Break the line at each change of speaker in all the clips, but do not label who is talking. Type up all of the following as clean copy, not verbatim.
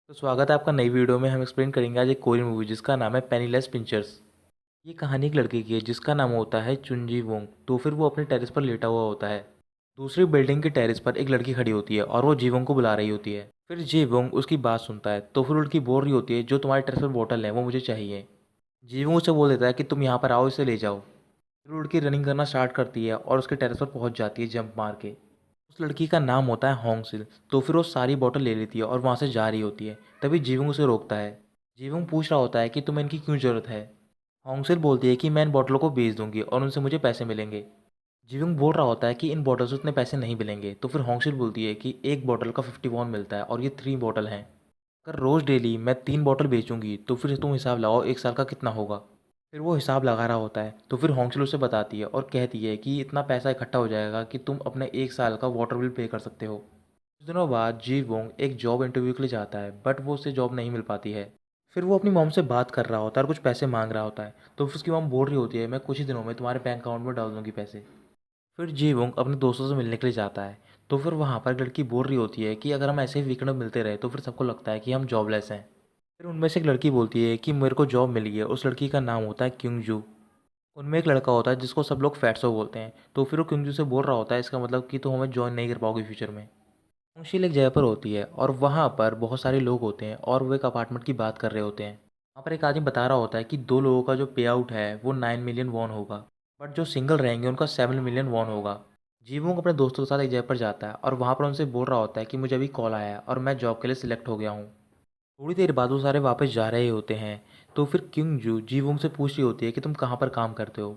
तो स्वागत है आपका नई वीडियो में। हम एक्सप्लेन करेंगे आज एक कोरियन मूवी जिसका नाम है पेनीलेस पिंचर्स। ये कहानी एक लड़के की है जिसका नाम होता है चुनजी वोंग। तो फिर वो अपने टेरेस पर लेटा हुआ होता है। दूसरी बिल्डिंग के टेरेस पर एक लड़की खड़ी होती है और वो जीवोंग को बुला रही होती है। फिर जीवोंग उसकी बात सुनता है तो फिर लड़की बोल रही होती है जो तुम्हारे टेरेस पर बोतल है वो मुझे चाहिए। जीवोंग उसे बोल देता है कि तुम यहाँ पर आओ, इसे ले जाओ। फिर वो लड़की रनिंग करना स्टार्ट करती है और उसके टेरेस पर पहुँच जाती है जंप मार के। उस लड़की का नाम होता है होंगसिल। तो फिर वो सारी बॉटल ले लेती है और वहाँ से जा रही होती है। तभी जीवंग उसे रोकता है। जीवंग पूछ रहा होता है कि तुम्हें इनकी क्यों ज़रूरत है। होंगसिल बोलती है कि मैं इन बॉटलों को बेच दूंगी और उनसे मुझे पैसे मिलेंगे। जीवंग बोल रहा होता है कि इन बॉटल से उतने पैसे नहीं मिलेंगे। तो फिर होंगसिल बोलती है कि एक बॉटल का 51 मिलता है और ये 3 बॉटल हैं। अगर रोज़ डेली मैं 3 बॉटल बेचूंगी तो फिर तुम हिसाब लगाओ एक साल का कितना होगा। फिर वो हिसाब लगा रहा होता है तो फिर होंगसिल उसे बताती है और कहती है कि इतना पैसा इकट्ठा हो जाएगा कि तुम अपने एक साल का वाटर बिल पे कर सकते हो। कुछ दिनों बाद जी वोंग एक जॉब इंटरव्यू के लिए जाता है बट वो उसे जॉब नहीं मिल पाती है। फिर वो अपनी मॉम से बात कर रहा होता है और कुछ पैसे मांग रहा होता है। तो फिर उसकी मॉम बोल रही होती है मैं कुछ ही दिनों में तुम्हारे बैंक अकाउंट में डाल दूंगी पैसे। फिर जी वोंग अपने दोस्तों से मिलने के लिए जाता है। तो फिर वहाँ पर एक लड़की बोल रही होती है कि अगर हम ऐसे ही वीकेंड में मिलते रहे तो फिर सबको लगता है कि हम जॉबलेस हैं। फिर उनमें से एक लड़की बोलती है कि मेरे को जॉब मिली है। उस लड़की का नाम होता है क्योंग। उनमें एक लड़का होता है जिसको सब लोग फैट्सो बोलते हैं। तो फिर वो क्योंजू से बोल रहा होता है इसका मतलब कि तुम हमें ज्वाइन नहीं कर पाओगे फ्यूचर में। मुंशील एक जगह पर होती है और वहाँ पर बहुत सारे लोग होते हैं और वो एक अपार्टमेंट की बात कर रहे होते हैं। वहाँ पर एक आदमी बता रहा होता है कि 2 लोगों का जो पे आउट है वो 9 मिलियन वॉन होगा, बट जो सिंगल रहेंगे उनका 7 मिलियन वॉन होगा। जीवोंग अपने दोस्तों के साथ एक जगह पर जाता है और वहाँ पर उनसे बोल रहा होता है कि मुझे अभी कॉल आया है और मैं जॉब के लिए सिलेक्ट हो गया हूँ। थोड़ी देर बाद वो सारे वापस जा रहे होते हैं। तो फिर क्योंजू जीवोंग से पूछ रही होती है कि तुम कहाँ पर काम करते हो।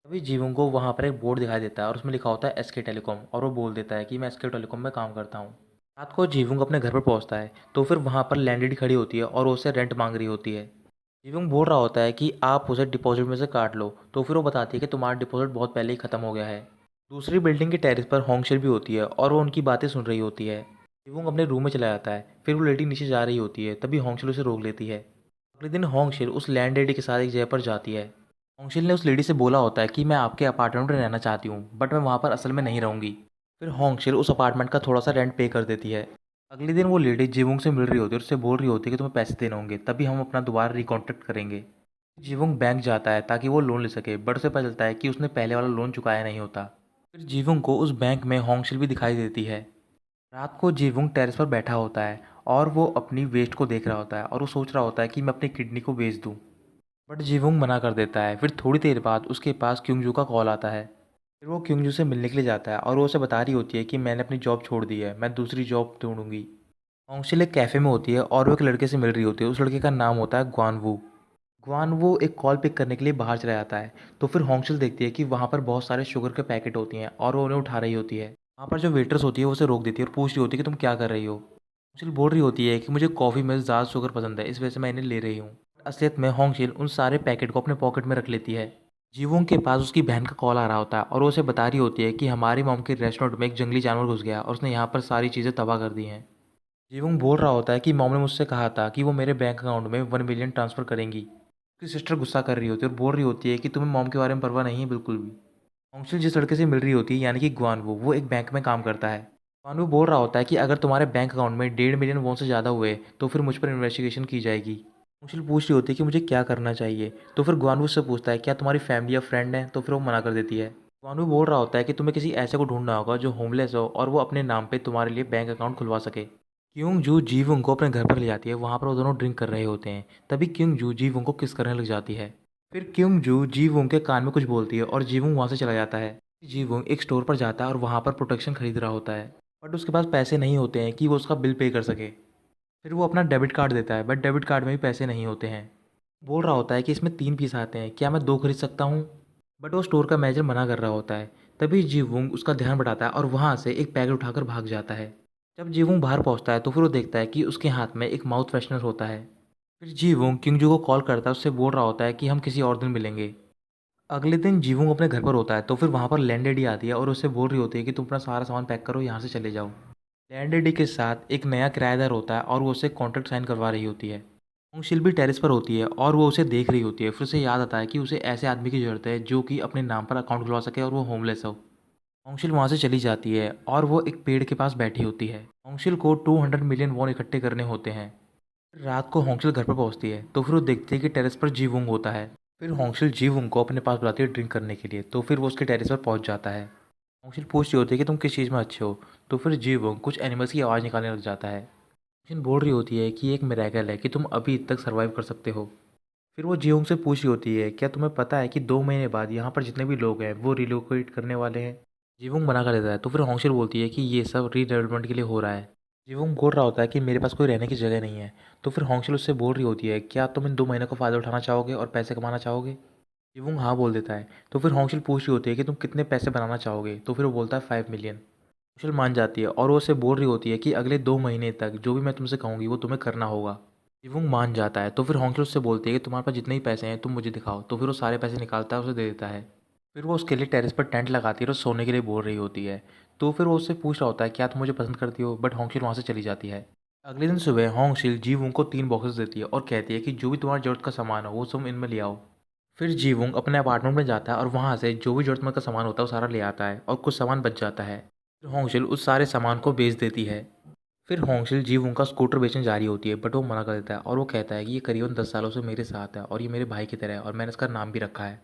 तभी जीवों को वहाँ पर एक बोर्ड दिखाई देता है और उसमें लिखा होता है एसके टेलीकॉम और वो बोल देता है कि मैं एसके टेलीकॉम में काम करता हूँ। रात को जीवुंग अपने घर पर पहुँचता है तो फिर वहाँ पर लैंडलेडी खड़ी होती है और वो उसे रेंट मांग रही होती है। जीवुंग बोल रहा होता है कि आप उसे डिपॉजिट में से काट लो। तो फिर वो बताती है कि तुम्हारा डिपॉजिट बहुत पहले ही ख़त्म हो गया है। दूसरी बिल्डिंग के टेरेस पर होंगशिल भी होती है और वो उनकी बातें सुन रही होती है। जीवुंग अपने रूम में चला जाता है। फिर वो लेडी नीचे जा रही होती है तभी होंगशिल उसे रोक लेती है। अगले दिन होंगशिल उस लैंडलेडी के साथ एक जगह पर जाती है। होंगशिल ने उस लेडी से बोला होता है कि मैं आपके अपार्टमेंट में रहना चाहती हूँ बट मैं वहाँ पर असल में नहीं रहूँगी। फिर होंगशिल उस अपार्टमेंट का थोड़ा सा रेंट पे कर देती है। अगले दिन वो लेडी जीवुंग से मिल रही होती है और उससे बोल रही होती है कि तुम्हें पैसे देने होंगे तभी हम अपना दोबारा रिकॉन्ट्रैक्ट करेंगे। जीवुंग बैंक जाता है ताकि वो लोन ले सके बट उसे पता चलता है कि उसने पहले वाला लोन चुकाया नहीं होता। फिर जीवुंग को उस बैंक में होंगशिल भी दिखाई देती है। रात को जीवुंग टेरेस पर बैठा होता है और वो अपनी वेस्ट को देख रहा होता है और वो सोच रहा होता है कि मैं अपनी किडनी को बेच दूँ। बट जीवुंग मना कर देता है। फिर थोड़ी देर बाद उसके पास क्योंगजू का कॉल आता है। फिर वो क्योंगजू से मिलने के लिए जाता है और वो उसे बता रही होती है कि मैंने अपनी जॉब छोड़ दी है, मैं दूसरी जॉब ढूंढूंगी। होंगशिल एक कैफ़े में होती है और वो एक लड़के से मिल रही होती है। उस लड़के का नाम होता है ग्वानवू। ग्वानवू एक कॉल पिक करने के लिए बाहर चला जाता है। तो फिर होंगशिल देखती है कि वहाँ पर बहुत सारे शुगर के पैकेट होती हैं और वो उन्हें उठा रही होती है। वहाँ पर जो वेटर्स होती है वो उसे रोक देती है और पूछ रही होती है कि तुम क्या कर रही हो। होंगशिल बोल रही होती है कि मुझे कॉफ़ी में ज़्यादा शुगर पसंद है, इस वजह से मैं इन्हें ले रही हूँ। असलियत में होंगशिल उन सारे पैकेट को अपने पॉकेट में रख लेती है। जीवोंग के पास उसकी बहन का कॉल आ रहा होता है और वो उसे बता रही होती है कि हमारी मॉम के रेस्टोरेंट में एक जंगली जानवर घुस गया और उसने यहाँ पर सारी चीज़ें तबाह कर दी हैं। जीवुंग बोल रहा होता है कि मॉम ने मुझसे कहा था कि वो मेरे बैंक अकाउंट में 1 मिलियन ट्रांसफ़र करेंगी। उसकी सिस्टर गुस्सा कर रही होती है और बोल रही होती है कि तुम्हें मॉम के बारे में परवाह नहीं है बिल्कुल भी। होंगशिल जिस लड़के से मिल रही होती है यानी कि ग्वानवू, वो एक बैंक में काम करता है। ग्वानवू बोल रहा होता है कि अगर तुम्हारे बैंक अकाउंट में 1.5 मिलियन वोन से ज़्यादा हुए तो फिर मुझ पर इन्वेस्टिगेशन की जाएगी। होंगशिल पूछ रही होती है कि मुझे क्या करना चाहिए। तो फिर ग्वानवू से पूछता है क्या तुम्हारी फैमिली या फ्रेंड है। तो फिर वो मना कर देती है। ग्वानवू बोल रहा होता है कि तुम्हें किसी ऐसे को ढूंढना होगा जो होमलेस हो और वो अपने नाम पे तुम्हारे लिए बैंक अकाउंट खुलवा सके। क्योंग जू जीवुंग को अपने घर पर ले जाती है। वहाँ पर वो दोनों ड्रिंक कर रहे होते हैं। तभी क्योंग जू जीवुंग को किस करने लग जाती है। फिर क्योंग जू जीवुंग के कान में कुछ बोलती है और जीवुंग वहाँ से चला जाता है। जीवुंग एक स्टोर पर जाता है और वहाँ पर प्रोटेक्शन खरीद रहा होता है बट उसके पास पैसे नहीं होते हैं कि वो उसका बिल पे कर सके। फिर वो अपना डेबिट कार्ड देता है बट डेबिट कार्ड में भी पैसे नहीं होते हैं। बोल रहा होता है कि इसमें 3 पीस आते हैं, क्या मैं 2 खरीद सकता हूँ। बट वो स्टोर का मैनेजर मना कर रहा होता है। तभी जीवुंग उसका ध्यान बढ़ाता है और वहाँ से एक पैकेट उठाकर भाग जाता है। जब जीवुंग बाहर पहुँचता है तो फिर वो देखता है कि उसके हाथ में एक माउथ फ्रेशनर होता है। फिर जीवुंग किंगजू को कॉल करता है, उससे बोल रहा होता है कि हम किसी और दिन मिलेंगे। अगले दिन जीवुंग अपने घर पर होता है तो फिर वहाँ पर लैंडलेडी आती है और उससे बोल रही होती है कि तुम अपना सारा सामान पैक करो, यहाँ से चले जाओ। लैंडलेडी के साथ एक नया किराएदार होता है और वो उससे कॉन्ट्रैक्ट साइन करवा रही होती है। होंगशिल भी टेरेस पर होती है और वो उसे देख रही होती है। फिर उसे याद आता है कि उसे ऐसे आदमी की ज़रूरत है जो कि अपने नाम पर अकाउंट खुलवा सके और वो होमलेस हो। होंगशिल वहाँ से चली जाती है और वो एक पेड़ के पास बैठी होती है। होंगशिल को 200 मिलियन वॉन इकट्ठे करने होते हैं। रात को होंगशिल घर पर पहुंचती है तो फिर वो देखती है कि टेरेस पर जीवुंग होता है। फिर होंगशिल जीवुंग को अपने पास बुलाती है ड्रिंक करने के लिए, तो फिर वो उसके टेरेस पर पहुंच जाता है। होंगशिल पूछ रही होती है कि तुम किस चीज़ में अच्छे हो, तो फिर जीवुंग कुछ एनिमल्स की आवाज़ निकालने लग जाता है। होंगशिल बोल रही होती है कि ये एक मिरेकल है कि तुम अभी तक सर्वाइव कर सकते हो। फिर वो जीवुंग से पूछ रही होती है, क्या तुम्हें पता है कि 2 महीने बाद यहाँ पर जितने भी लोग हैं वो रिलोकेट करने वाले हैं। जीवुंग मना कर देता है, तो फिर होंगशिल बोलती है कि ये सब रीडेवलपमेंट के लिए हो रहा है। जीवुंग बोल रहा होता है कि मेरे पास कोई रहने की जगह नहीं है। तो फिर होंगशिल उससे बोल रही होती है, क्या तुम इन 2 महीनों का फ़ायदा उठाना चाहोगे और पैसे कमाना चाहोगे। जीवुंग हाँ बोल देता है। तो फिर होंगशिल पूछ रही होती है कि तुम कितने पैसे बनाना चाहोगे, तो फिर वो बोलता है 5 मिलियन। होंगशिल मान जाती है और वो उससे बोल रही होती है कि अगले 2 महीने तक जो भी मैं तुमसे कहूँगी वो तुम्हें करना होगा। जीवुंग मान जाता है, तो फिर होंगशिल उससे बोलती है कि तुम्हारे पास जितने ही पैसे हैं तुम मुझे दिखाओ, तो फिर वो सारे पैसे निकालता है, उसे दे देता है। फिर वो उसके लिए टेरेस पर टेंट लगाती है और सोने के लिए बोल रही होती है। तो फिर वो उससे पूछ रहा होता है, क्या तुम मुझे पसंद करती हो, बट होंगशिल वहाँ से चली जाती है। अगले दिन सुबह होंगशिल जीवुंग को 3 बॉक्सेस देती है और कहती है कि जो भी तुम्हारी ज़रूरत का सामान हो वो तुम इनमें ले आओ। फिर जीवुंग अपने अपार्टमेंट में जाता है और वहाँ से जो भी ज़रूरतमंद का सामान होता है वो सारा ले आता है और कुछ सामान बच जाता है। फिर होंगशिल उस सारे सामान को बेच देती है। फिर होंगशिल जीवुंग का स्कूटर बेचने जा रही होती है, बट वो मना कर देता है और वो कहता है कि ये करीबन 10 सालों से मेरे साथ है और ये मेरे भाई की तरह है और मैंने इसका नाम भी रखा है।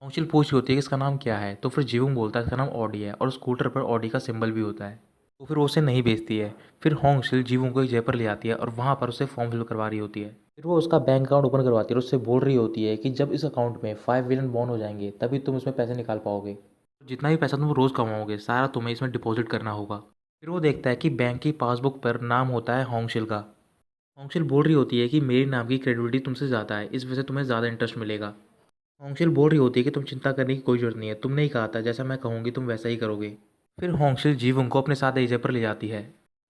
होंगशिल पूछ रही होती है कि इसका नाम क्या है, तो फिर जीवुंग बोलता है इसका नाम ऑडी है और स्कूटर पर ऑडी का सिंबल भी होता है। तो फिर वो उसे नहीं बेचती है। फिर होंगशिल जीवुंग को एक जगह पर ले आती है और वहाँ पर उसे फॉर्म फिल करवा रही होती है। फिर वो उसका बैंक अकाउंट ओपन करवाती है और उससे बोल रही होती है कि जब इस अकाउंट में 5 मिलियन बॉन्ड हो जाएंगे तभी तुम इसमें पैसे निकाल पाओगे। जितना भी पैसा तुम रोज़ कमाओगे सारा तुम्हें इसमें डिपॉजिट करना होगा। फिर वो देखता है कि बैंक की पासबुक पर नाम होता है होंगशिल का। होंगशिल बोल रही होती है कि मेरे नाम की क्रेडिबिलिटी तुमसे ज़्यादा है, इस वजह से तुम्हें ज़्यादा इंटरेस्ट मिलेगा। होंगशिल बोल रही होती है कि तुम चिंता करने की कोई ज़रूरत नहीं है, तुमने ही कहा था जैसा मैं कहूँगी तुम वैसा ही करोगे। फिर होंगशिल जीवुंग को अपने साथ एक जगह पर ले जाती है।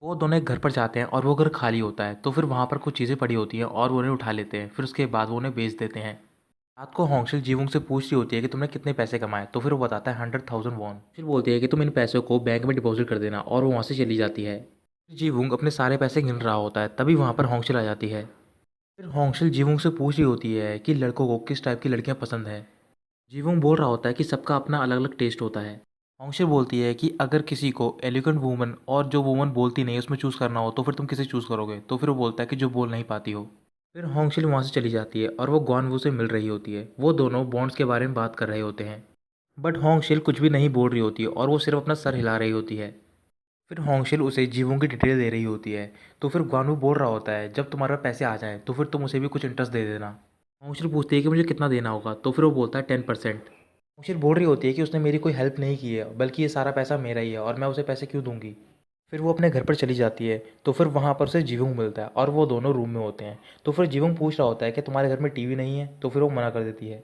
वो दोनों एक घर पर जाते हैं और वो घर खाली होता है, तो फिर वहाँ पर कुछ चीज़ें पड़ी होती हैं और वो उन्हें उठा लेते हैं। फिर उसके बाद वो उन्हें बेच देते हैं। रात को होंगशिल जीवुंग से पूछ रही होती है कि तुमने कितने पैसे कमाए, तो फिर वो बताता है 100,000 वॉन। फिर बोलती है कि तुम इन पैसों को बैंक में डिपॉजिट कर देना और वो वहाँ से चली जाती है। जीवुंग अपने सारे पैसे गिन रहा होता है, तभी वहाँ पर होंगशिल आ जाती है। फिर होंगशिल जीवुंग से पूछ रही होती है कि लड़कों को किस टाइप की लड़कियाँ पसंद है। जीवुंग बोल रहा होता है कि सबका अपना अलग अलग टेस्ट होता है। होंगशिल बोलती है कि अगर किसी को एलिगेंट वूमन और जो वूमन बोलती नहीं है उसमें चूज़ करना हो तो फिर तुम किसे चूज़ करोगे, तो फिर वो बोलता है कि जो बोल नहीं पाती हो। फिर होंगशिल वहाँ से चली जाती है और वो ग्वानवू से मिल रही होती है। वो दोनों बॉन्ड्स के बारे में बात कर रहे होते हैं, बट होंगशिल कुछ भी नहीं बोल रही होती है और वो सिर्फ अपना सर हिला रही होती है। फिर होंगशिल उसे जीवों की डिटेल दे रही होती है। तो फिर ग्वानवू बोल रहा होता है जब तुम्हारे पास पैसे आ जाएं तो फिर तुम उसे भी कुछ इंटरेस्ट दे देना। होंगशिल पूछती है कि मुझे कितना देना होगा, तो फिर वो बोलता है 10%। होंगशिल बोल रही होती है कि उसने मेरी कोई हेल्प नहीं की है, बल्कि ये सारा पैसा मेरा ही है और मैं उसे पैसे क्यों दूंगी। फिर वो अपने घर पर चली जाती है। तो फिर वहाँ पर उसे जीवुंग मिलता है और वो दोनों रूम में होते हैं। तो फिर जीवुंग पूछ रहा होता है कि तुम्हारे घर में टीवी नहीं है, तो फिर वो मना कर देती है।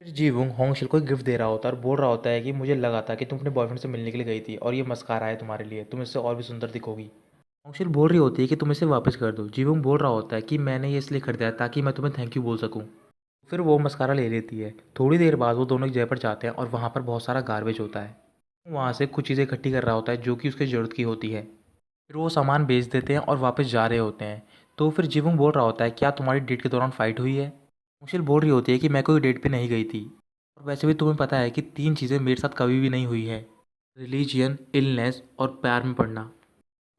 फिर जीवुंग होंगशिल को एक गिफ्ट दे रहा होता है और बोल रहा होता है कि मुझे लगा था कि तुम अपने बॉयफ्रेंड से मिलने के लिए गई थी और ये मस्कारा है तुम्हारे लिए, तुम इससे और भी सुंदर दिखोगी। होंगशिल बोल रही होती है कि तुम इसे वापस कर दो। जीवुंग बोल रहा होता है कि मैंने ये इसलिए खरीदा है ताकि मैं तुम्हें थैंक यू बोल सकूं। फिर वो मस्कारा ले लेती है। थोड़ी देर बाद वो दोनों एक जगह पर जाते हैं और वहाँ पर बहुत सारा गार्बेज होता है। वहाँ से कुछ चीज़ें इकट्ठी कर रहा होता है जो कि उसकी ज़रूरत की होती है। फिर वो सामान बेच देते हैं और वापस जा रहे होते हैं। तो फिर जीवुंग बोल रहा होता है, क्या तुम्हारी डेट के दौरान फाइट हुई है। मुशिल बोल रही होती है कि मैं कोई डेट पे नहीं गई थी और वैसे भी तुम्हें पता है कि 3 चीज़ें मेरे साथ कभी भी नहीं हुई है, रिलीजियन, इलनेस और प्यार में पड़ना,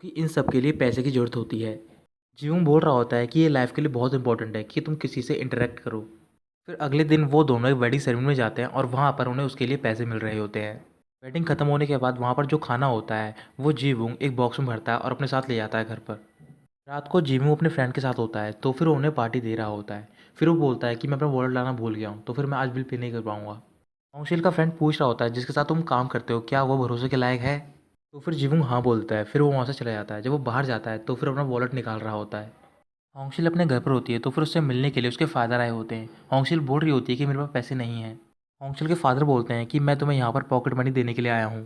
कि इन सब के लिए पैसे की ज़रूरत होती है। जीवुंग बोल रहा होता है कि ये लाइफ के लिए बहुत इंपॉर्टेंट है कि तुम किसी से इंटरेक्ट करो। फिर अगले दिन वो दोनों एक वेडिंग सेरेमनी में जाते हैं और वहाँ पर उन्हें उसके लिए पैसे मिल रहे होते हैं। वेडिंग खत्म होने के बाद वहाँ पर जो खाना होता है वो जीवुंग एक बॉक्स में भरता है और अपने साथ ले जाता है घर पर। रात को जीवुंग अपने फ्रेंड के साथ होता है, तो फिर वो उन्हें पार्टी दे रहा होता है। फिर वो बोलता है कि मैं अपना वॉलेट लाना भूल गया हूँ, तो फिर मैं आज बिल पे नहीं कर पाऊंगा। होंगशिल का फ्रेंड पूछ रहा होता है जिसके साथ तुम काम करते हो क्या वो भरोसे के लायक है। तो फिर जीवुंग हाँ बोलता है। फिर वो वहाँ से चला जाता है। जब वो बाहर जाता है तो फिर अपना वॉलेट निकाल रहा होता है। होंगशिल अपने घर पर होती है, तो फिर उससे मिलने के लिए उसके फादर आए होते हैं। होंगशिल बोल रही होती है कि मेरे पास पैसे नहीं हैं। होंगशिल के फादर बोलते हैं कि मैं तुम्हें यहाँ पर पॉकेट मनी देने के लिए आया हूँ।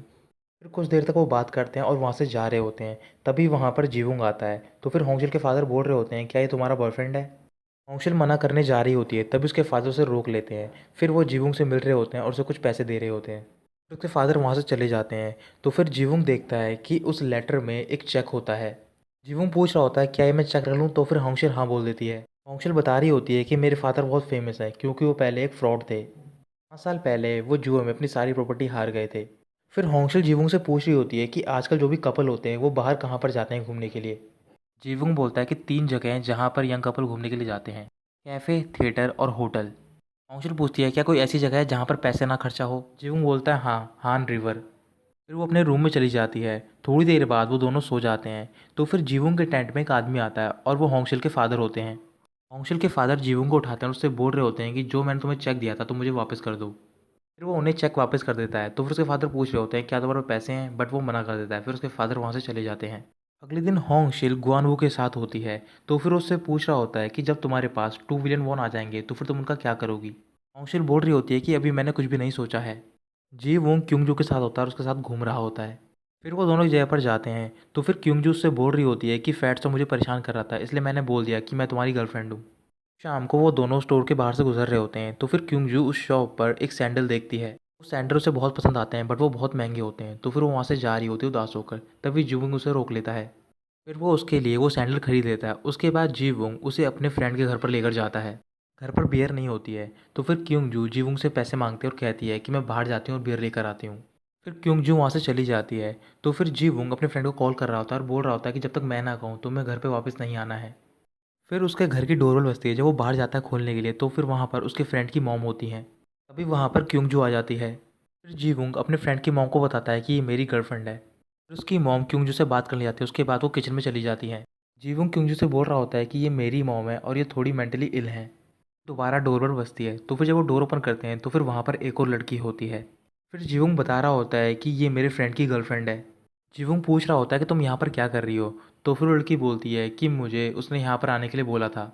फिर कुछ देर तक वो बात करते हैं और वहाँ से जा रहे होते हैं। तभी वहाँ पर जीवुंग आता है। तो फिर होंगशिल के फादर बोल रहे होते हैं, क्या ये तुम्हारा बॉयफ्रेंड है। होंगशिल मना करने जा रही होती है, तभी उसके फादर उसे रोक लेते हैं। फिर वो जीवुंग से मिल रहे होते हैं और उसे कुछ पैसे दे रहे होते हैं। फिर उसके फादर वहाँ से चले जाते हैं। तो फिर जीवुंग देखता है कि उस लेटर में एक चेक होता है। जीवुंग पूछ रहा होता है क्या ये मैं चेक रख लूँ, तो फिर होंगशिल हाँ बोल देती है। होंगशिल बता रही होती है कि मेरे फादर बहुत फेमस है क्योंकि वो पहले एक फ्रॉड थे। 5 साल पहले वो जुए में अपनी सारी प्रॉपर्टी हार गए थे। फिर होंगशिल जीवुंग से पूछ रही होती है कि आजकल जो भी कपल होते हैं वो बाहर कहाँ पर जाते हैं घूमने के लिए। जीवुंग बोलता है कि 3 जगह हैं जहाँ पर यंग कपल घूमने के लिए जाते हैं, कैफ़े, थिएटर और होटल। होंशुल पूछती है क्या कोई ऐसी जगह है जहाँ पर पैसे ना खर्चा हो। जीवुंग बोलता है हाँ, हान रिवर। फिर वो अपने रूम में चली जाती है। थोड़ी देर बाद वो दोनों सो जाते हैं। तो फिर जीवुंग के टेंट में एक आदमी आता है और वो होंगशिल के फादर होते हैं। होंगशिल के फादर जीवुंग को उठाते हैं और उससे बोल रहे होते हैं कि जो मैंने तुम्हें चेक दिया था तो मुझे वापस कर दो। फिर वो उन्हें चेक वापस कर देता है। तो फिर उसके फादर पूछ रहे होते हैं क्या तुम्हारे पास पैसे हैं, बट वो मना कर देता है। फिर उसके फादर वहाँ से चले जाते हैं। अगले दिन होंगशिल गुआनवू के साथ होती है। तो फिर उससे पूछ रहा होता है कि जब तुम्हारे पास 2 बिलियन वॉन आ जाएंगे तो फिर तुम उनका क्या करोगी। होंगशिल बोल रही होती है कि अभी मैंने कुछ भी नहीं सोचा है। जी वोंग क्योंगजू के साथ होता है और उसके साथ घूम रहा होता है। फिर वो दोनों एक जगह पर जाते हैं। तो फिर क्योंजू उससे बोल रही होती है कि फैट्स तो मुझे परेशान कर रहा था, इसलिए मैंने बोल दिया कि मैं तुम्हारी गर्लफ्रेंड हूँ। शाम को वो दोनों स्टोर के बाहर से गुजर रहे होते हैं। तो फिर क्योंजू उस शॉप पर एक सैंडल देखती है। वो सैंडल उसे बहुत पसंद आते हैं, बट वो बहुत महंगे होते हैं। तो फिर वो वहाँ से जा रही होती है उदास होकर। तभी जीवुंग उसे रोक लेता है। फिर वो उसके लिए वो सैंडल खरीद लेता है। उसके बाद जीवुंग उसे अपने फ्रेंड के घर पर लेकर जाता है। घर पर बियर नहीं होती है। तो फिर क्योंजू जीवुंग से पैसे मांगती है और कहती है कि मैं बाहर जाती हूँ और बियर लेकर आती हूँ। फिर क्योंजू वहाँ से चली जाती है। तो फिर जीवुंग अपने फ्रेंड को कॉल कर रहा होता है और बोल रहा होता है कि जब तक मैं ना कहूँ तो मैं घर पे वापस नहीं आना है। फिर उसके घर की डोरबेल बजती है। जब वो बाहर जाता है खोलने के लिए तो फिर वहाँ पर उसके फ्रेंड की मॉम होती हैं। तभी वहाँ पर क्योंजू आ जाती है। फिर जीवुंग अपने फ्रेंड की मॉम को बताता है कि ये मेरी गर्लफ्रेंड है। फिर उसकी मॉम क्योंजू से बात करने जाती है। उसके बाद वो किचन में चली जाती है। जीवुंग क्योंजू से बोल रहा होता है कि ये मेरी मॉम है और ये थोड़ी मेंटली इल है। दोबारा डोरबेल बजती है। तो फिर जब वो डोर ओपन करते हैं तो फिर वहाँ पर एक और लड़की होती है। फिर जीवुंग बता रहा होता है कि ये मेरे फ्रेंड की गर्लफ्रेंड है। जीवुंग पूछ रहा होता है कि तुम यहाँ पर क्या कर रही हो। तो फिर वो लड़की बोलती है कि मुझे उसने यहाँ पर आने के लिए बोला था।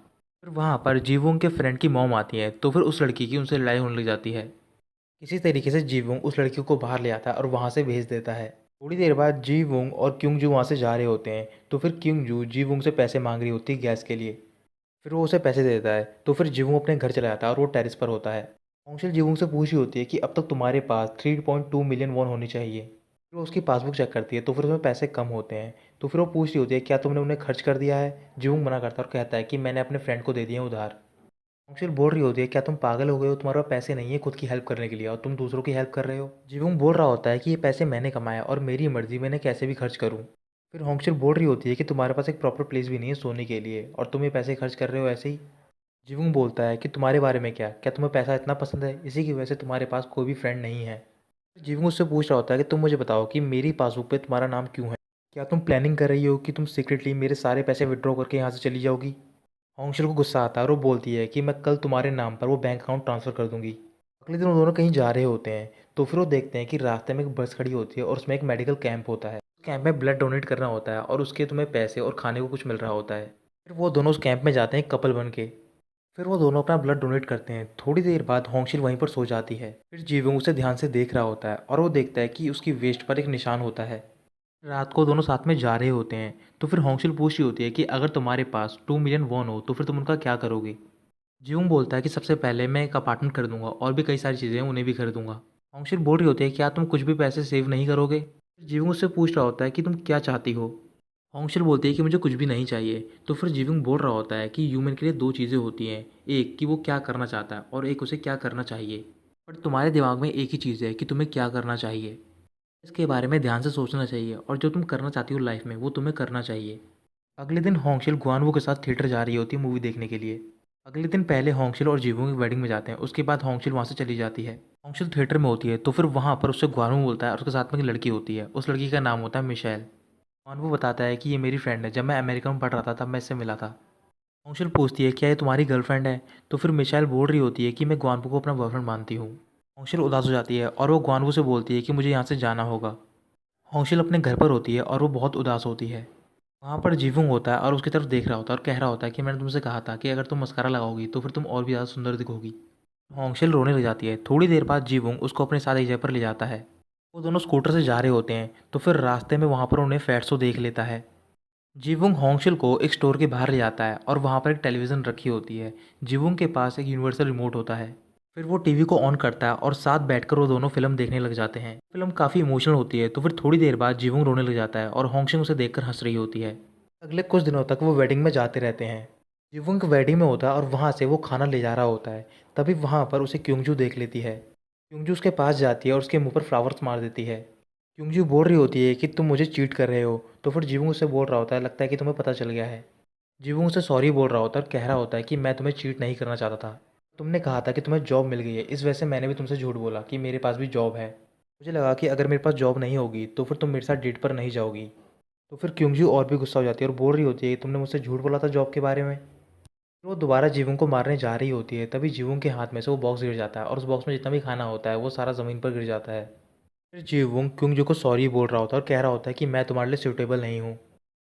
फिर वहाँ पर जीवुंग के फ्रेंड की मॉम आती है। तो फिर उस लड़की की उनसे लड़ाई होने लग जाती है। किसी तरीके से जीवुंग उस लड़की को बाहर ले आता है और वहाँ से भेज देता है। थोड़ी देर बाद जीवुंग और क्योंजू वहाँ से जा रहे होते हैं। तो फिर क्योंजू जीवुंग से पैसे मांग रही होती है गैस के लिए। फिर वो उसे पैसे दे देता है। तो फिर जीवुंग अपने घर चला जाता है और वो टेरेस पर होता है। होंगशिल जीवुंग से पूछ रही होती है कि अब तक तुम्हारे पास 3.2 मिलियन वॉन होनी चाहिए। फिर वो उसकी पासबुक चेक करती है। तो फिर उसमें पैसे कम होते हैं। तो फिर वो पूछ रही होती है क्या तुमने उन्हें खर्च कर दिया है। जीवुंग मना करता है और कहता है कि मैंने अपने फ्रेंड को दे दिए हैं उधार। अंशुल बोल रही होती है क्या तुम पागल हो गए हो, तुम्हारे पास पैसे नहीं है खुद की हेल्प करने के लिए और तुम दूसरों की हेल्प कर रहे हो। जीवुंग बोल रहा होता है कि ये पैसे मैंने कमाए और मेरी मर्जी मैंने कैसे भी खर्च करूँ। फिर होंगशिल बोल रही होती है कि तुम्हारे पास एक प्रॉपर प्लेस भी नहीं है सोने के लिए और तुम ये पैसे खर्च कर रहे हो ऐसे ही। जीवुंग बोलता है कि तुम्हारे बारे में क्या तुम्हें पैसा इतना पसंद है, इसी की वजह से तुम्हारे पास कोई भी फ्रेंड नहीं है। जीवुंग उससे पूछ रहा होता है कि तुम मुझे बताओ कि मेरी पासबुक पे तुम्हारा नाम क्यों है। क्या तुम प्लानिंग कर रही हो कि तुम सीक्रेटली मेरे सारे पैसे विड्रॉ करके यहाँ से चली जाओगी। होंगशिल को गुस्सा आता है और वो बोलती है कि मैं कल तुम्हारे नाम पर वो बैंक अकाउंट ट्रांसफ़र कर दूंगी। अगले दिन वो दोनों कहीं जा रहे होते हैं। तो फिर वो देखते हैं कि रास्ते में एक बस खड़ी होती है और उसमें एक मेडिकल कैंप होता है। उस कैंप में ब्लड डोनेट करना होता है और उसके तुम्हें पैसे और खाने को कुछ मिल रहा होता है। फिर वो दोनों उस कैंप में जाते हैं कपल बन के। फिर वो दोनों अपना ब्लड डोनेट करते हैं। थोड़ी देर बाद होंगशिल वहीं पर सो जाती है। फिर जीवुंग उसे ध्यान से देख रहा होता है और वो देखता है कि उसकी वेस्ट पर एक निशान होता है। रात को दोनों साथ में जा रहे होते हैं। तो फिर होंगशिल पूछ रही होती है कि अगर तुम्हारे पास 2 मिलियन वॉन हो तो फिर तुम उनका क्या करोगे। जीवुंग बोलता है कि सबसे पहले मैं एक अपार्टमेंट खरीदूंगा और भी कई सारी चीज़ें हैं उन्हें भी खरीदूंगा। होंगशिल बोल रही होती है क्या तुम कुछ भी पैसे सेव नहीं करोगे। जीवुंग उससे पूछ रहा होता है कि तुम क्या चाहती हो। होंगशिल बोलती है कि मुझे कुछ भी नहीं चाहिए। तो फिर जीवुंग बोल रहा होता है कि ह्यूमन के लिए दो चीज़ें होती हैं, एक कि वो क्या करना चाहता है और एक उसे क्या करना चाहिए। बट तुम्हारे दिमाग में एक ही चीज़ है कि तुम्हें क्या करना चाहिए। इसके बारे में ध्यान से सोचना चाहिए और जो तुम करना चाहती हो लाइफ में वो तुम्हें करना चाहिए। अगले दिन होंगशिल गुआनवू के साथ थिएटर जा रही होती है मूवी देखने के लिए। अगले दिन पहले होंगशिल और जीवुंग की वेडिंग में जाते हैं। उसके बाद होंगशिल वहाँ से चली जाती है। होंगशिल थिएटर में होती है। तो फिर वहाँ पर उससे गुआनवू बोलता है और उसके साथ में एक लड़की होती है। उस लड़की का नाम होता है मिशेल। गुआनवू बताता है कि ये मेरी फ्रेंड है, जब मैं अमेरिका में पढ़ रहा था तब मैं इससे मिला था। होंगशिल पूछती है क्या ये तुम्हारी गर्लफ्रेंड है। तो फिर मिशेल बोल रही होती है कि मैं गुआनवू को अपना बॉयफ्रेंड मानती हूँ। होंगशिल उदास हो जाती है और वो गुआनवू से बोलती है कि मुझे यहाँ से जाना होगा। होंगशिल अपने घर पर होती है और वो बहुत उदास होती है। वहाँ पर जीवुंग होता है और उसकी तरफ देख रहा होता है और कह रहा होता है कि मैंने तुमसे कहा था कि अगर तुम मस्कारा लगाओगी तो फिर तुम और भी ज़्यादा सुंदर दिखोगी। होंगशिल रोने लग जाती है। थोड़ी देर बाद जीवुंग उसको अपने साथ एक जगह पर ले जाता है। वो दोनों स्कूटर से जा रहे होते हैं। तो फिर रास्ते में वहाँ पर उन्हें फैट्सो देख लेता है। जीवुंग होंगशिल को एक स्टोर के बाहर ले जाता है और वहाँ पर एक टेलीविज़न रखी होती है। जीवुंग के पास एक यूनिवर्सल रिमोट होता है। फिर वो टीवी को ऑन करता है और साथ बैठकर वो दोनों फिल्म देखने लग जाते हैं। फिल्म काफ़ी इमोशनल होती है। तो फिर थोड़ी देर बाद जीवुंग रोने लग जाता है और होंगशिल उसे देखकर हंस रही होती है। अगले कुछ दिनों तक वो वेडिंग में जाते रहते हैं। जीवुंग वेडिंग में होता है और वहाँ से वो खाना ले जा रहा होता है। तभी वहाँ पर उसे क्योंजू देख लेती है। क्योंजू उसके पास जाती है और उसके मुंह पर फ्लावर्स मार देती है। क्योंकि बोल रही होती है कि तुम मुझे चीट कर रहे हो, तो फिर जीवुंग उससे बोल रहा होता है लगता है कि तुम्हें पता चल गया है। जीवुंग उसे सॉरी बोल रहा होता है और कह रहा होता है कि मैं तुम्हें चीट नहीं करना चाहता था। तुमने कहा था कि तुम्हें जॉब मिल गई है, इस वजह से मैंने भी तुमसे झूठ बोला कि मेरे पास भी जॉब है। मुझे लगा कि अगर मेरे पास जॉब नहीं होगी तो फिर तुम मेरे साथ डेट पर नहीं जाओगी। तो फिर क्योंजू और भी गुस्सा हो जाती है और बोल रही होती है कि तुमने मुझसे झूठ बोला था जॉब के बारे में। फिर वो दोबारा जीवुंग को मारने जा रही होती है, तभी जीवुंग के हाथ में से वो बॉक्स गिर जाता है और उस बॉक्स में जितना भी खाना होता है वो सारा ज़मीन पर गिर जाता है। फिर जीवुंग क्योंजू को सॉरी बोल रहा होता है और कह रहा होता है कि मैं तुम्हारे लिए सूटेबल नहीं हूँ।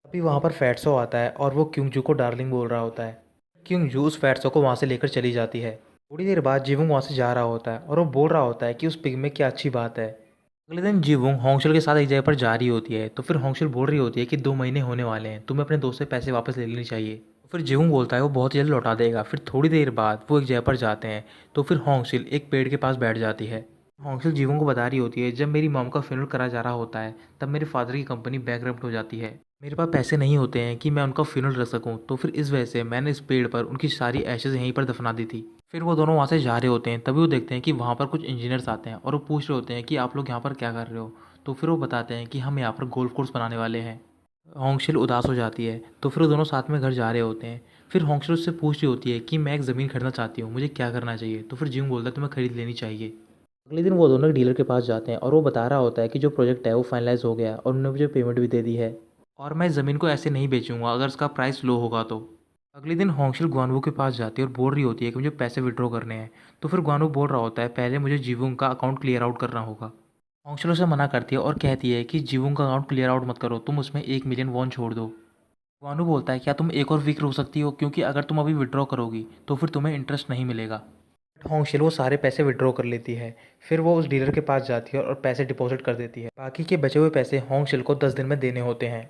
अभी वहाँ पर फैट्सो आता है और वो क्योंजू को डार्लिंग बोल रहा होता है। क्योंजू उस फैट्सो को वहाँ से लेकर चली जाती है। थोड़ी देर बाद जीवुंग वहाँ से जा रहा होता है और वो बोल रहा होता है कि उस पिग में क्या अच्छी बात है। अगले दिन जीवुंग होंगशुल के साथ एक जगह पर जा रही होती है, तो फिर होंगशुल बोल रही होती है कि 2 महीने होने वाले हैं, तुम्हें अपने दोस्त से पैसे वापस ले लेने चाहिए। तो फिर जीवुंग बोलता है वो बहुत जल्द लौटा देगा। फिर थोड़ी देर बाद वो एक जगह पर जाते हैं, तो फिर होंगशुल एक पेड़ के पास बैठ जाती है। होंगशुल जीवुंग को बता रही होती है जब मेरी मॉम का फ्यूनरल करा जा रहा होता है तब मेरे फादर की कंपनी बैंकरप्ट हो जाती है। मेरे पास पैसे नहीं होते हैं कि मैं उनका फ्यूनरल रख सकूं, तो फिर इस वजह से मैंने इस पेड़ पर उनकी सारी एशेज़ यहीं पर दफना दी थी। फिर वो दोनों वहाँ से जा रहे होते हैं, तभी वो देखते हैं कि वहाँ पर कुछ इंजीनियर्स आते हैं और वो पूछ रहे होते हैं कि आप लोग यहाँ पर क्या कर रहे हो। तो फिर वो बताते हैं कि हम यहाँ पर गोल्फ कोर्स बनाने वाले हैं। होंगशिल उदास हो जाती है, तो फिर वो दोनों साथ में घर जा रहे होते हैं। फिर होंगशिल उससे पूछ रही होती है कि मैं एक ज़मीन खरीदना चाहती हूँ, मुझे क्या करना चाहिए। तो फिर जिंग बोलता है तुम्हें खरीद लेनी चाहिए। अगले दिन वो दोनों एक डीलर के पास जाते हैं और वो बता रहा होता है कि जो प्रोजेक्ट है वो फाइनलाइज हो गया और उन्होंने मुझे पेमेंट भी दे दी है और मैं इस ज़मीन को ऐसे नहीं बेचूंगा अगर इसका प्राइस लो होगा तो। अगले दिन होंगशिल ग्वानवू के पास जाती है और बोल रही होती है कि मुझे पैसे विड्रॉ करने हैं। तो फिर ग्वानवू बोल रहा होता है पहले मुझे जीवुंग का अकाउंट क्लियर आउट करना होगा। होंगशिल उसे मना करती है और कहती है कि जीवुंग का अकाउंट क्लियर आउट मत करो, तुम उसमें 1 मिलियन वॉन छोड़ दो। वानू बोलता है क्या तुम एक और वीक रुक सकती हो, क्योंकि अगर तुम अभी विड्रॉ करोगी तो फिर तुम्हें इंटरेस्ट नहीं मिलेगा। बट होंगशिल वो सारे पैसे विड्रॉ कर लेती है। फिर वो उस डीलर के पास जाती है और पैसे डिपॉजिट कर देती है। बाकी के बचे हुए पैसे होंगशिल को 10 दिन में देने होते हैं।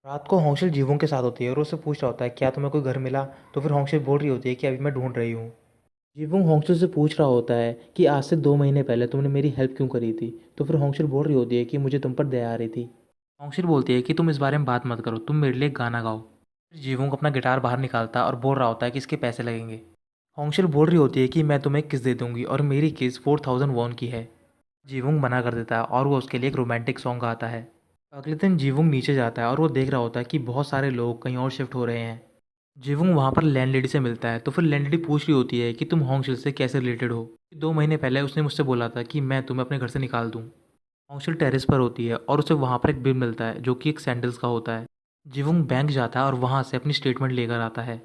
रात को होंगशिल जीवों के साथ होती है और उससे पूछ रहा होता है क्या तुम्हें कोई घर मिला। तो फिर होंगशिल बोल रही होती है कि अभी मैं ढूंढ रही हूँ। जीवुंग होंगशिल से पूछ रहा होता है कि आज से 2 महीने पहले तुमने मेरी हेल्प क्यों करी थी। तो फिर होंगशिल बोल रही होती है कि मुझे तुम पर दया आ रही थी। होंगशिल बोलती है कि तुम इस बारे में बात मत करो, तुम मेरे लिए एक गाना गाओ। फिर जीवुंग अपना गिटार बाहर निकालता है और बोल रहा होता है कि इसके पैसे लगेंगे। होंगशिल बोल रही होती है कि मैं तुम्हें किस दे दूंगी और मेरी किस 4000 वॉन की है। जीवुंग मना कर देता है और वो उसके लिए एक रोमांटिक सॉन्ग गाता है। अगले दिन जीवुंग नीचे जाता है और वो देख रहा होता है कि बहुत सारे लोग कहीं और शिफ्ट हो रहे हैं। जीवुंग वहाँ पर लैंडलेडी से मिलता है, तो फिर लैंडलेडी पूछ रही होती है कि तुम होंगशिल से कैसे रिलेटेड हो। 2 महीने पहले उसने मुझसे बोला था कि मैं तुम्हें अपने घर से निकाल दूँ। होंगशिल टेरेस पर होती है और उसे वहाँ पर एक बिल मिलता है जो कि एक सैंडल्स का होता है। जीवुंग बैंक जाता है और वहाँ से अपनी स्टेटमेंट लेकर आता है।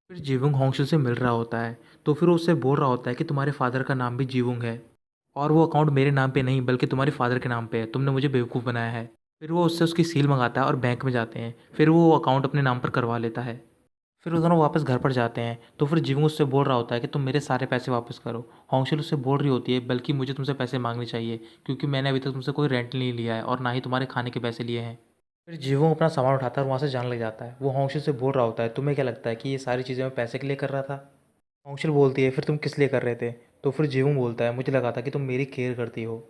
फिर जीवुंग होंगशिल से मिल रहा होता है, तो फिर वो उससे बोल रहा होता है कि तुम्हारे फादर का नाम भी जीवुंग है और वो अकाउंट मेरे नाम पे नहीं बल्कि तुम्हारे फादर के नाम पे है, तुमने मुझे बेवकूफ़ बनाया है। फिर वो उससे उसकी सील मंगाता है और बैंक में जाते हैं। फिर वो अकाउंट अपने नाम पर करवा लेता है। फिर वो दोनों वापस घर पर जाते हैं, तो फिर जीवुंग उससे बोल रहा होता है कि तुम मेरे सारे पैसे वापस करो। होंगशिल उससे बोल रही होती है बल्कि मुझे तुमसे पैसे मांगने चाहिए, क्योंकि मैंने अभी तक तुमसे कोई रेंट नहीं लिया है और ना ही तुम्हारे खाने के पैसे लिए हैं। फिर जीवुंग अपना सामान उठाता है और वहाँ से जाने लग जाता है। वो होंगशिल से बोल रहा होता है तुम्हें क्या लगता है कि ये सारी चीज़ें मैं पैसे के लिए कर रहा था। होंगशिल बोलती है फिर तुम किस लिए कर रहे थे। तो फिर जीवुंग बोलता है मुझे लगा था कि तुम मेरी केयर करती हो।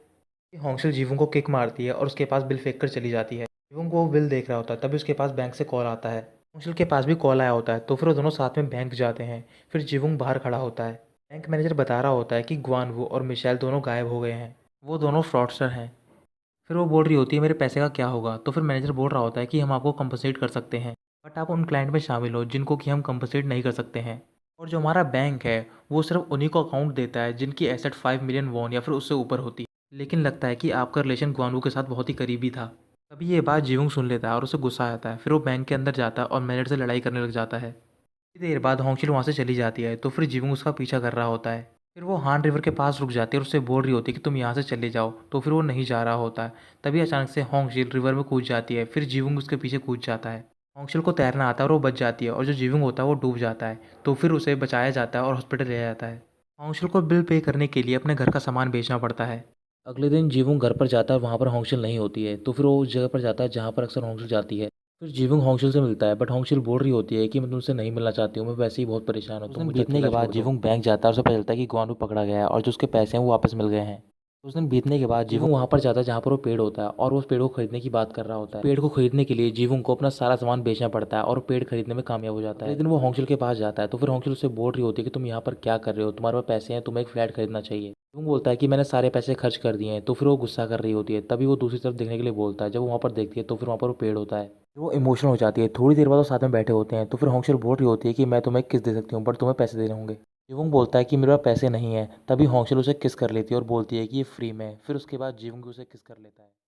होंगशिल जीवुंग को किक मारती है और उसके पास बिल फेंक कर चली जाती है। जीवुंग को वो बिल देख रहा होता है, तभी उसके पास बैंक से कॉल आता है। होंगशिल के पास भी कॉल आया होता है, तो फिर वो दोनों साथ में बैंक जाते हैं। फिर जीवुंग बाहर खड़ा होता है। बैंक मैनेजर बता रहा होता है कि ग्वानवू और मिशेल दोनों गायब हो गए हैं, वो दोनों फ्रॉडस्टर हैं। फिर वो बोल रही होती है मेरे पैसे का क्या होगा। तो फिर मैनेजर बोल रहा होता है कि हम आपको कंपनसेट कर सकते हैं, बट आप उन क्लाइंट में शामिल हो जिनको कि हम कंपनसेट नहीं कर सकते हैं। और जो हमारा बैंक है वो सिर्फ उन्हीं को अकाउंट देता है जिनकी एसेट 5 मिलियन वॉन या फिर उससे ऊपर होती है। लेकिन लगता है कि आपका रिलेशन ग्वानवू के साथ बहुत ही करीबी था। तभी ये बात जीवुंग सुन लेता है और उसे गुस्सा आता है। फिर वो बैंक के अंदर जाता है और मैनेजर से लड़ाई करने लग जाता है। कुछ देर बाद होंगशिल वहाँ से चली जाती है, तो फिर जीवुंग उसका पीछा कर रहा होता है। फिर वो हान रिवर के पास रुक जाती है और उससे बोल रही होती है कि तुम यहाँ से चले जाओ। तो फिर वो नहीं जा रहा होता है। तभी अचानक से होंगशिल रिवर में कूद जाती है। फिर जीवुंग उसके पीछे कूद जाता है। होंगशिल को तैरना आता है और वो बच जाती है और जो जीवुंग होता है वो डूब जाता है। तो फिर उसे बचाया जाता है और हॉस्पिटल ले जाता है। होंगशिल को बिल पे करने के लिए अपने घर का सामान बेचना पड़ता है। अगले दिन जीवुंग घर पर जाता है, वहाँ पर होंगशिल नहीं होती है। तो फिर वो उस जगह पर जाता है जहाँ पर अक्सर होंगशिल जाती है। फिर जीवुंग होंगशिल से मिलता है, बट होंगशिल बोल रही होती है कि मैं तुमसे नहीं मिलना चाहती हूँ, मैं वैसे ही बहुत परेशान हूँ। उस दिन बीतने के बाद जीवुंग बैंक जाता है और उसे पता चलता है कि ग्वानू पकड़ा गया है और जो उसके पैसे हैं वो वापस मिल गए हैं। उस दिन बीतने के बाद जीवुंग वहाँ पर जाता है जहाँ पर वो पेड़ होता है और वो उस पेड़ को खरीदने की बात कर रहा होता है। पेड़ को खरीदने के लिए जीवुंग को अपना सारा सामान बेचना पड़ता है और पेड़ खरीदने में कामयाब हो जाता है। एक दिन वो होंगशिल के पास जाता है, तो फिर होंगशिल उससे बोल रही होती है कि तुम यहाँ पर क्या कर रहे हो, तुम्हारे पास पैसे हैं, तुम्हें एक फ्लैट खरीदना चाहिए। वो बोलता है कि मैंने सारे पैसे खर्च कर दिए हैं, तो फिर वो गुस्सा कर रही होती है। तभी वो दूसरी तरफ देखने के लिए बोलता है। जब वो वहाँ पर देखती है तो फिर वहाँ पर वो पेड़ होता है। फिर वो इमोशनल हो जाती है। थोड़ी देर बाद वो साथ में बैठे होते हैं। तो फिर होंगशेल बोल रही होती है कि मैं तुम्हें किस दे सकती हूँ, बट तुम्हें पैसे देने होंगे। जीवुंग बोलता है कि मेरे पास पैसे नहीं है। तभी होंगशेल उसे किस कर लेती है और बोलती है कि ये फ्री में है। फिर उसके बाद जीवुंग उसे किस कर लेता है।